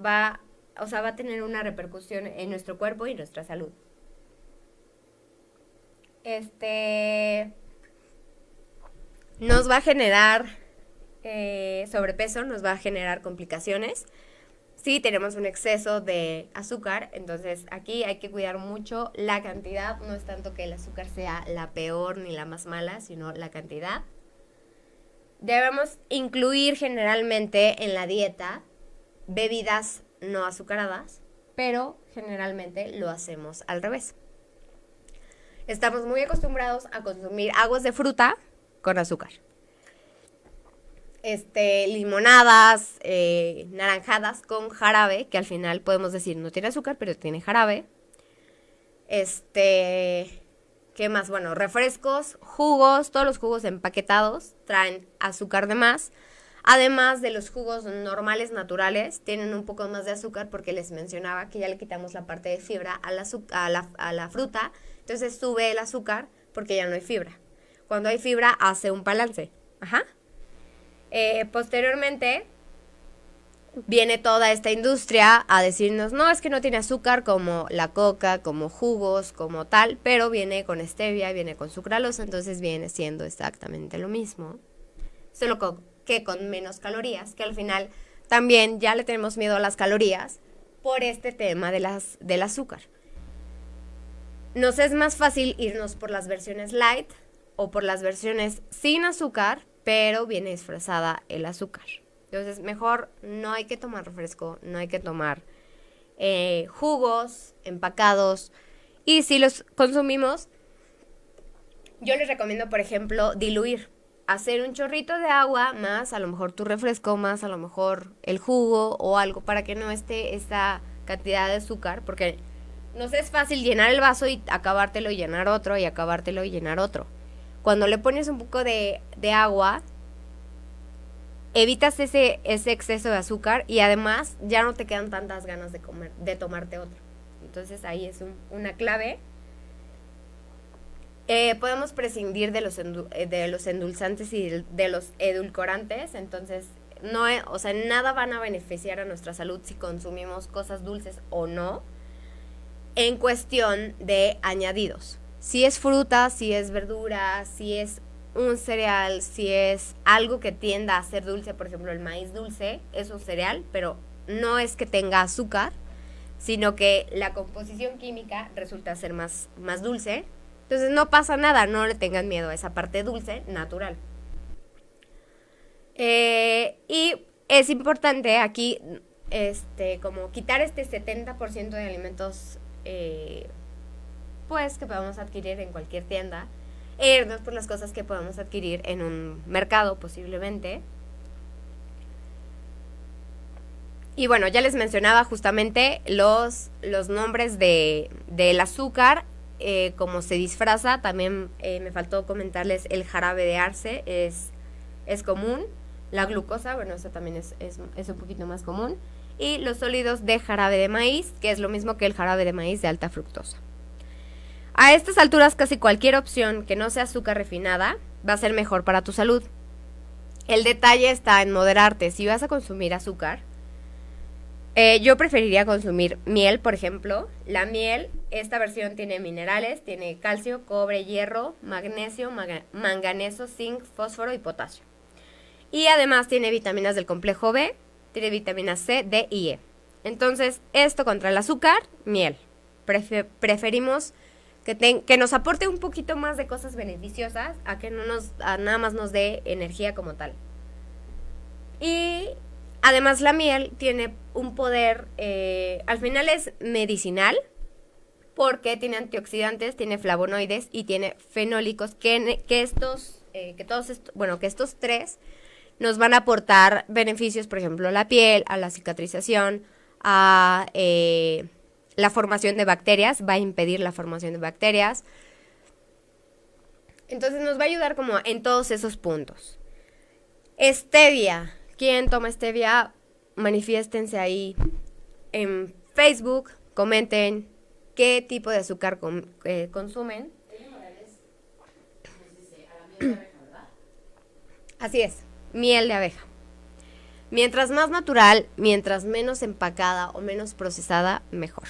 va a tener una repercusión en nuestro cuerpo y nuestra salud. Nos va a generar sobrepeso, nos va a generar complicaciones. Si tenemos un exceso de azúcar, entonces aquí hay que cuidar mucho la cantidad. No es tanto que el azúcar sea la peor ni la más mala, sino la cantidad. Debemos incluir generalmente en la dieta bebidas no azucaradas, pero generalmente lo hacemos al revés. Estamos muy acostumbrados a consumir aguas de fruta con azúcar. Limonadas, naranjadas con jarabe, que al final podemos decir no tiene azúcar, pero tiene jarabe. ¿Qué más? Bueno, refrescos, jugos, todos los jugos empaquetados traen azúcar de más. Además de los jugos normales, naturales, tienen un poco más de azúcar porque les mencionaba que ya le quitamos la parte de fibra a la fruta. Entonces sube el azúcar porque ya no hay fibra. Cuando hay fibra hace un balance. Ajá. Posteriormente viene toda esta industria a decirnos, no, es que no tiene azúcar como la coca, como jugos, como tal, pero viene con stevia, viene con sucralosa, entonces viene siendo exactamente lo mismo. Solo que con menos calorías, que al final también ya le tenemos miedo a las calorías por este tema del azúcar. Nos es más fácil irnos por las versiones light o por las versiones sin azúcar, pero viene disfrazada el azúcar. Entonces, mejor no hay que tomar refresco, no hay que tomar jugos empacados. Y si los consumimos, yo les recomiendo, por ejemplo, diluir. Hacer un chorrito de agua más a lo mejor tu refresco, más a lo mejor el jugo o algo para que no esté esta cantidad de azúcar, porque nos es fácil llenar el vaso y acabártelo y llenar otro y acabártelo y llenar otro. Cuando le pones un poco de agua, evitas ese exceso de azúcar y además ya no te quedan tantas ganas de tomarte otro. Entonces ahí es una clave. Podemos prescindir de los endulzantes y de los edulcorantes, entonces nada van a beneficiar a nuestra salud si consumimos cosas dulces o no, en cuestión de añadidos. Si es fruta, si es verdura, si es un cereal, si es algo que tienda a ser dulce, por ejemplo el maíz dulce es un cereal, pero no es que tenga azúcar, sino que la composición química resulta ser más dulce. Entonces no pasa nada, no le tengan miedo a esa parte dulce, natural. Y es importante aquí como quitar este 70% de alimentos pues que podemos adquirir en cualquier tienda, e irnos por las cosas que podemos adquirir en un mercado posiblemente. Y bueno, ya les mencionaba justamente los nombres del azúcar. Como se disfraza, también me faltó comentarles el jarabe de arce, es común. La glucosa, bueno, eso también es un poquito más común. Y los sólidos de jarabe de maíz, que es lo mismo que el jarabe de maíz de alta fructosa. A estas alturas, casi cualquier opción que no sea azúcar refinada va a ser mejor para tu salud. El detalle está en moderarte. Si vas a consumir azúcar, yo preferiría consumir miel, por ejemplo. La miel, esta versión tiene minerales, tiene calcio, cobre, hierro, magnesio, manganeso, zinc, fósforo y potasio. Y además tiene vitaminas del complejo B, tiene vitaminas C, D y E. Entonces, esto contra el azúcar, miel. Preferimos que nos aporte un poquito más de cosas beneficiosas a que nada más nos dé energía como tal. Y además la miel tiene un poder, al final es medicinal, porque tiene antioxidantes, tiene flavonoides y tiene fenólicos que estos tres nos van a aportar beneficios, por ejemplo, a la piel, a la cicatrización, a la formación de bacterias, va a impedir la formación de bacterias. Entonces nos va a ayudar como en todos esos puntos. Stevia. ¿Quién toma stevia? Manifiéstense ahí en Facebook, comenten qué tipo de azúcar consumen. Así es, miel de abeja. Mientras más natural, mientras menos empacada o menos procesada, mejor.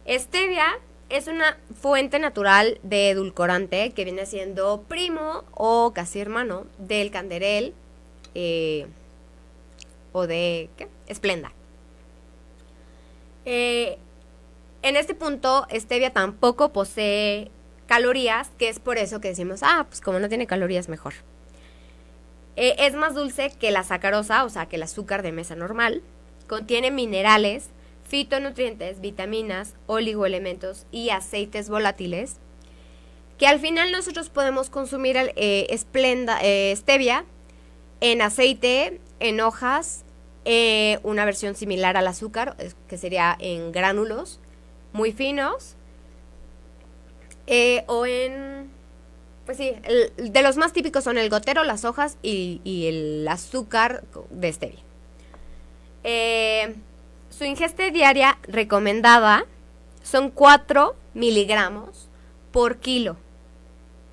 Stevia es una fuente natural de edulcorante que viene siendo primo o casi hermano del canderel o de Splenda. En este punto, stevia tampoco posee calorías, que es por eso que decimos, pues como no tiene calorías, mejor. Es más dulce que la sacarosa, o sea, que el azúcar de mesa normal. Contiene minerales, fitonutrientes, vitaminas, oligoelementos y aceites volátiles, que al final nosotros podemos consumir stevia en aceite, en hojas, una versión similar al azúcar, que sería en gránulos muy finos, o en pues sí, de los más típicos son el gotero, las hojas y el azúcar de stevia. Su ingesta diaria recomendada son 4 miligramos por kilo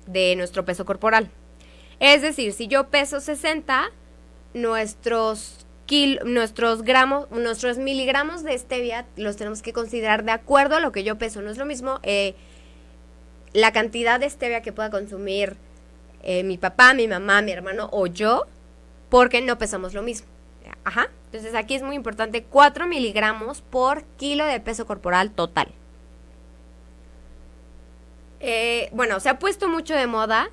de nuestro peso corporal. Es decir, si yo peso 60, nuestros miligramos de stevia los tenemos que considerar de acuerdo a lo que yo peso. No es lo mismo la cantidad de stevia que pueda consumir mi papá, mi mamá, mi hermano o yo, porque no pesamos lo mismo. Ajá. Entonces aquí es muy importante 4 miligramos por kilo de peso corporal total. Bueno, se ha puesto mucho de moda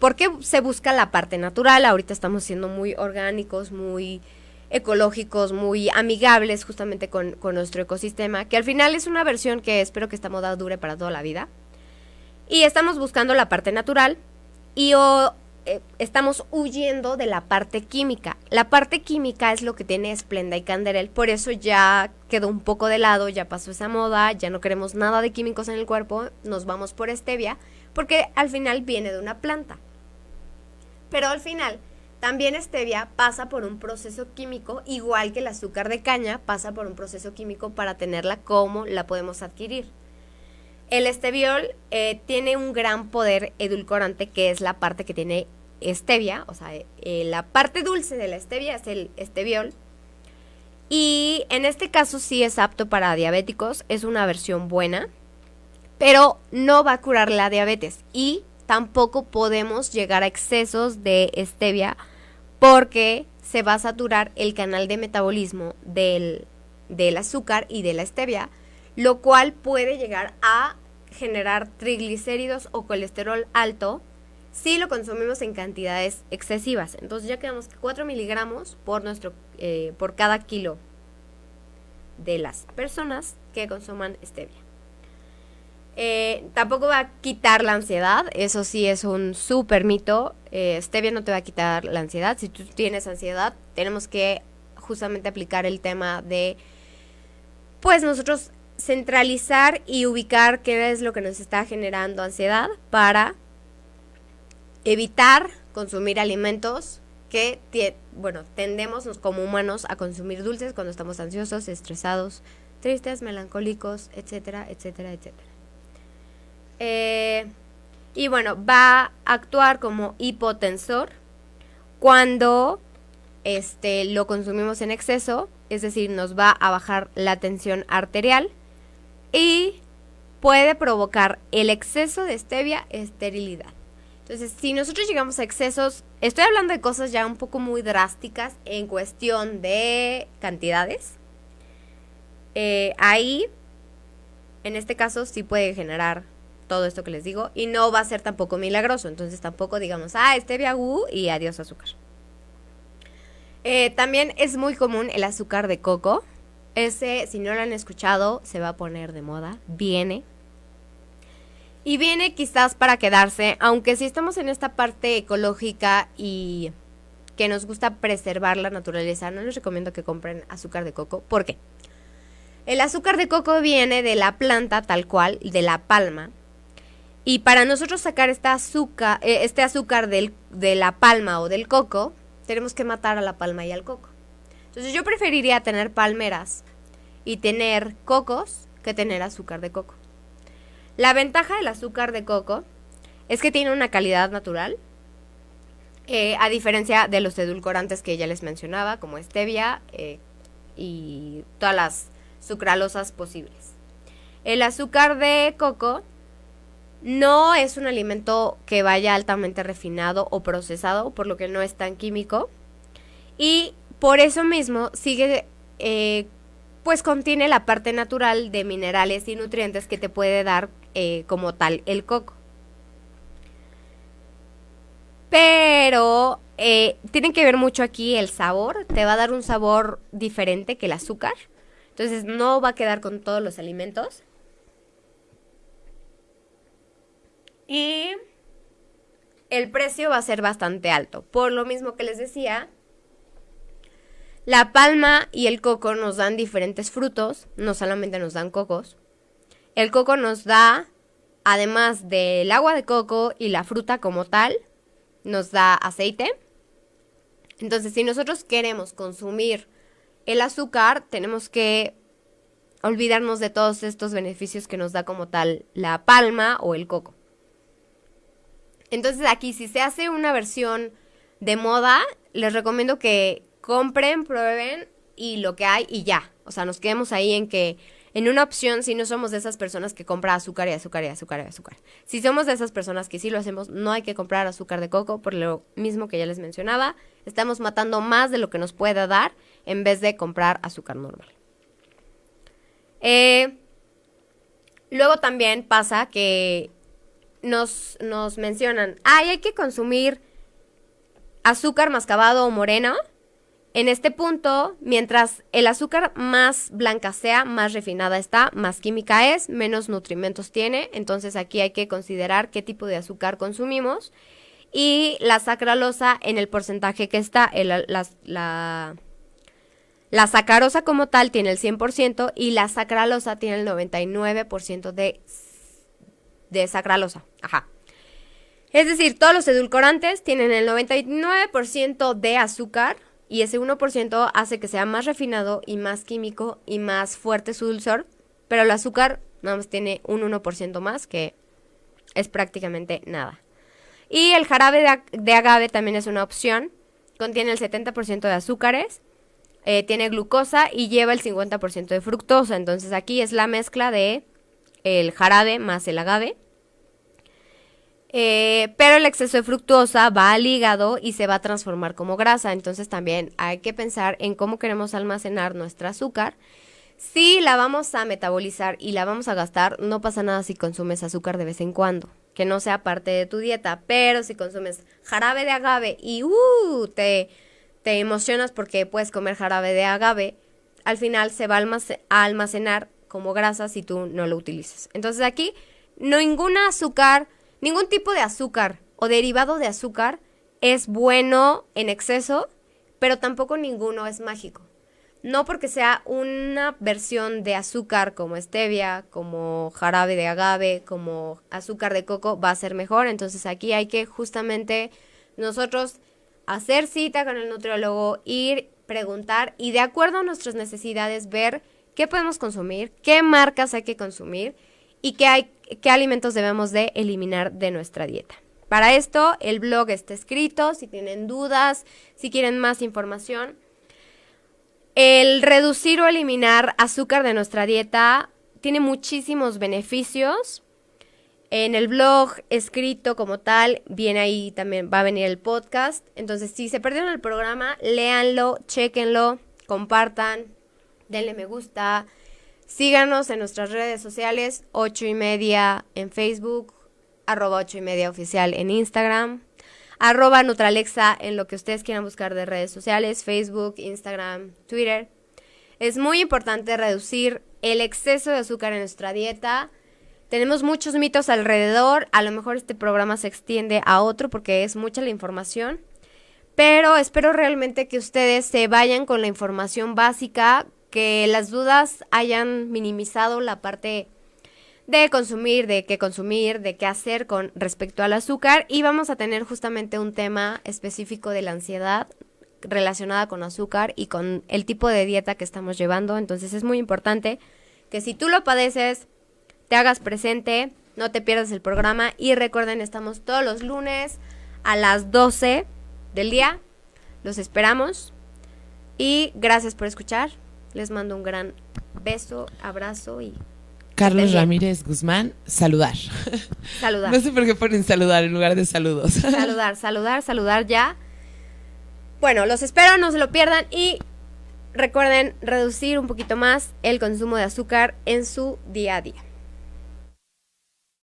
porque se busca la parte natural. Ahorita estamos siendo muy orgánicos, muy ecológicos, muy amigables justamente con nuestro ecosistema, que al final es una versión que espero que esta moda dure para toda la vida. Y estamos buscando la parte natural y estamos huyendo de la parte química. La parte química es lo que tiene Splenda y Canderel, por eso ya quedó un poco de lado, ya pasó esa moda, ya no queremos nada de químicos en el cuerpo, nos vamos por stevia, porque al final viene de una planta. Pero al final, también stevia pasa por un proceso químico, igual que el azúcar de caña pasa por un proceso químico para tenerla como la podemos adquirir. El esteviol tiene un gran poder edulcorante, que es la parte que tiene stevia, o sea, la parte dulce de la stevia es el esteviol. Y en este caso sí es apto para diabéticos, es una versión buena, pero no va a curar la diabetes y tampoco podemos llegar a excesos de stevia porque se va a saturar el canal de metabolismo del azúcar y de la stevia, lo cual puede llegar a generar triglicéridos o colesterol alto si lo consumimos en cantidades excesivas. Entonces ya quedamos 4 miligramos por cada kilo de las personas que consuman stevia. Tampoco va a quitar la ansiedad, eso sí es un súper mito. Stevia no te va a quitar la ansiedad. Si tú tienes ansiedad, tenemos que justamente aplicar el tema de, pues nosotros centralizar y ubicar qué es lo que nos está generando ansiedad para evitar consumir alimentos que, tendemos como humanos a consumir dulces cuando estamos ansiosos, estresados, tristes, melancólicos, etcétera, etcétera, etcétera. Y bueno, va a actuar como hipotensor cuando lo consumimos en exceso, es decir, nos va a bajar la tensión arterial y puede provocar el exceso de stevia esterilidad. Entonces, si nosotros llegamos a excesos, estoy hablando de cosas ya un poco muy drásticas en cuestión de cantidades, ahí, en este caso, sí puede generar todo esto que les digo y no va a ser tampoco milagroso. Entonces, tampoco digamos, stevia, y adiós azúcar. También es muy común el azúcar de coco. Ese, si no lo han escuchado, se va a poner de moda. Viene. Y viene quizás para quedarse, aunque si estamos en esta parte ecológica y que nos gusta preservar la naturaleza, no les recomiendo que compren azúcar de coco. ¿Por qué? El azúcar de coco viene de la planta tal cual, de la palma. Y para nosotros sacar este azúcar de la palma o del coco, tenemos que matar a la palma y al coco. Entonces yo preferiría tener palmeras y tener cocos que tener azúcar de coco. La ventaja del azúcar de coco es que tiene una calidad natural, a diferencia de los edulcorantes que ya les mencionaba, como stevia y todas las sucralosas posibles. El azúcar de coco no es un alimento que vaya altamente refinado o procesado, por lo que no es tan químico. Y por eso mismo sigue, pues contiene la parte natural de minerales y nutrientes que te puede dar como tal el coco. Pero tiene que ver mucho aquí el sabor, te va a dar un sabor diferente que el azúcar. Entonces no va a quedar con todos los alimentos. Y el precio va a ser bastante alto. Por lo mismo que les decía, la palma y el coco nos dan diferentes frutos, no solamente nos dan cocos. El coco nos da además del agua de coco y la fruta como tal, nos da aceite. Entonces, si nosotros queremos consumir el azúcar, tenemos que olvidarnos de todos estos beneficios que nos da como tal la palma o el coco. Entonces, aquí, si se hace una versión de moda, les recomiendo que compren, prueben y lo que hay y ya. O sea, nos quedemos ahí en una opción, si no somos de esas personas que compra azúcar y azúcar y azúcar y azúcar. Si somos de esas personas que sí lo hacemos, no hay que comprar azúcar de coco, por lo mismo que ya les mencionaba. Estamos matando más de lo que nos pueda dar en vez de comprar azúcar normal. Luego también pasa que nos mencionan, hay que consumir azúcar mascabado o moreno. En este punto, mientras el azúcar más blanca sea, más refinada está, más química es, menos nutrimentos tiene. Entonces aquí hay que considerar qué tipo de azúcar consumimos. Y la sacarosa en el porcentaje que está, la sacarosa como tal tiene el 100% y la sacaralosa tiene el 99% de sacaralosa. Ajá. Es decir, todos los edulcorantes tienen el 99% de azúcar y ese 1% hace que sea más refinado y más químico y más fuerte su dulzor, pero el azúcar nada más tiene un 1% más, que es prácticamente nada. Y el jarabe de agave también es una opción, contiene el 70% de azúcares, tiene glucosa y lleva el 50% de fructosa, entonces aquí es la mezcla de el jarabe más el agave. Pero el exceso de fructosa va al hígado y se va a transformar como grasa. Entonces también hay que pensar en cómo queremos almacenar nuestra azúcar. Si la vamos a metabolizar y la vamos a gastar, no pasa nada si consumes azúcar de vez en cuando, que no sea parte de tu dieta. Pero si consumes jarabe de agave y te emocionas porque puedes comer jarabe de agave, al final se va a almacenar como grasa si tú no lo utilizas. Entonces aquí ningún tipo de azúcar o derivado de azúcar es bueno en exceso, pero tampoco ninguno es mágico. No porque sea una versión de azúcar como stevia, como jarabe de agave, como azúcar de coco, va a ser mejor. Entonces aquí hay que justamente nosotros hacer cita con el nutriólogo, ir, preguntar y de acuerdo a nuestras necesidades ver qué podemos consumir, qué marcas hay que consumir y qué alimentos debemos de eliminar de nuestra dieta. Para esto, el blog está escrito, si tienen dudas, si quieren más información. El reducir o eliminar azúcar de nuestra dieta tiene muchísimos beneficios. En el blog escrito como tal, viene ahí también, va a venir el podcast. Entonces, si se perdieron el programa, léanlo, chéquenlo, compartan, denle me gusta. Síganos en nuestras redes sociales, 8ymedia en Facebook, @8ymedia oficial en Instagram, @Nutralexa en lo que ustedes quieran buscar de redes sociales, Facebook, Instagram, Twitter. Es muy importante reducir el exceso de azúcar en nuestra dieta. Tenemos muchos mitos alrededor, a lo mejor este programa se extiende a otro porque es mucha la información, pero espero realmente que ustedes se vayan con la información básica, que las dudas hayan minimizado la parte de consumir, de qué hacer con respecto al azúcar. Y vamos a tener justamente un tema específico de la ansiedad relacionada con azúcar y con el tipo de dieta que estamos llevando. Entonces es muy importante que si tú lo padeces, te hagas presente, no te pierdas el programa. Y recuerden, estamos todos los lunes a las 12 del día. Los esperamos. Y gracias por escuchar. Les mando un gran beso, abrazo y... Carlos Ramírez Guzmán, saludar. Saludar. No sé por qué ponen saludar en lugar de saludos. Saludar ya. Bueno, los espero, no se lo pierdan y recuerden reducir un poquito más el consumo de azúcar en su día a día.